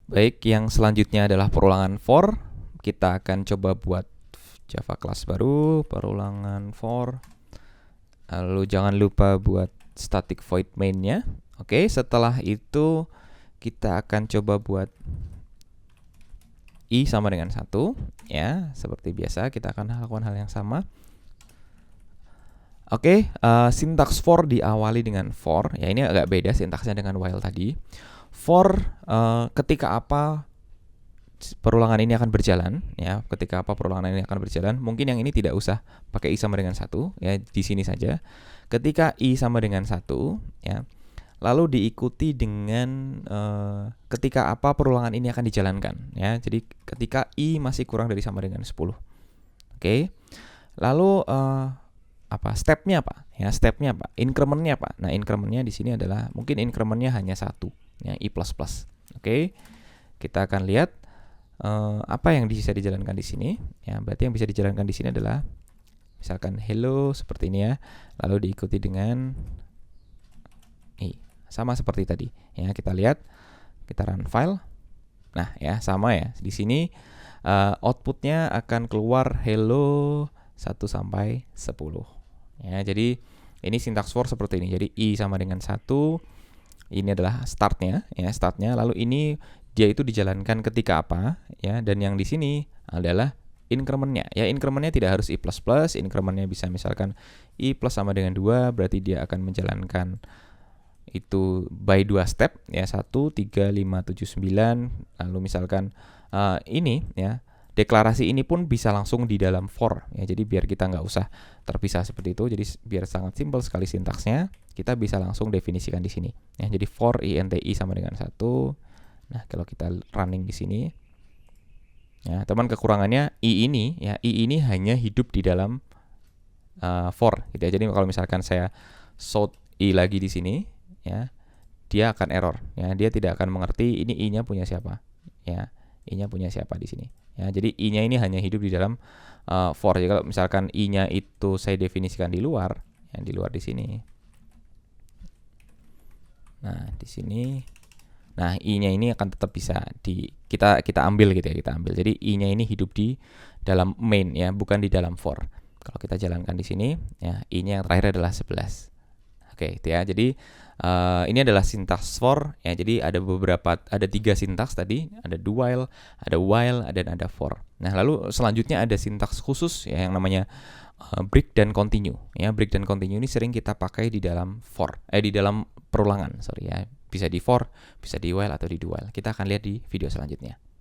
Baik, yang selanjutnya adalah perulangan for. Kita akan coba buat Java class baru, perulangan for. Lalu jangan lupa buat static void main-nya. Oke, setelah itu kita akan coba buat i sama dengan 1. Ya, seperti biasa kita akan lakukan hal yang sama. Oke, sintaks for diawali dengan for. Ya, ini agak beda sintaksnya dengan while tadi. For ketika apa perulangan ini akan berjalan, ya. Ketika apa perulangan ini akan berjalan, mungkin yang ini tidak usah pakai i sama dengan 1, ya, di sini saja. Ketika i sama dengan 1, ya. Lalu diikuti dengan ketika apa perulangan ini akan dijalankan, ya. Jadi ketika i masih kurang dari sama dengan 10. Oke. Lalu stepnya apa? Ya, stepnya apa? Incrementnya apa? Nah, incrementnya di sini adalah mungkin incrementnya hanya 1, ya, i++. Oke. Kita akan lihat apa yang bisa dijalankan di sini. Ya, berarti yang bisa dijalankan di sini adalah misalkan hello seperti ini, ya. Lalu diikuti dengan sama seperti tadi. Ya, kita lihat, kita run file. Nah, ya, sama ya. Di sini outputnya akan keluar hello 1 sampai 10. Ya, jadi ini sintaks for seperti ini. Jadi i sama dengan 1. Ini adalah startnya, ya, startnya. Lalu ini dia itu dijalankan ketika apa, ya, dan yang di sini adalah incrementnya. Ya, incrementnya tidak harus i++, incrementnya bisa misalkan i plus sama dengan 2, berarti dia akan menjalankan itu by 2 step, ya, 1, 3, 5, 7, 9. Lalu misalkan ini, ya, deklarasi ini pun bisa langsung di dalam for, ya. Jadi biar kita nggak usah terpisah seperti itu, jadi biar sangat simpel sekali sintaksnya, kita bisa langsung definisikan di sini. Ya, jadi for int i sama dengan 1. Nah, kalau kita running di sini, ya, teman, kekurangannya i ini hanya hidup di dalam for, gitu ya. Jadi kalau misalkan saya shout i lagi di sini, ya, dia akan error, ya. Dia tidak akan mengerti ini i-nya punya siapa, ya. I-nya punya siapa di sini, ya. Jadi i-nya ini hanya hidup di dalam for. Jadi kalau misalkan i-nya itu saya definisikan di luar, ya, di luar di sini. Nah, di sini, nah, i-nya ini akan tetap bisa kita ambil, gitu ya, kita ambil. Jadi i-nya ini hidup di dalam main, ya, bukan di dalam for. Kalau kita jalankan di sini, ya, i-nya yang terakhir adalah 11. Oke, itu ya. Jadi ini adalah sintaks for, ya. Jadi ada 3 sintaks tadi, ada do while, dan ada for. Nah, lalu selanjutnya ada sintaks khusus, ya, yang namanya break dan continue, ya. Break dan continue ini sering kita pakai di dalam di dalam perulangan, ya. Bisa di for, bisa di while atau di do while. Kita akan lihat di video selanjutnya.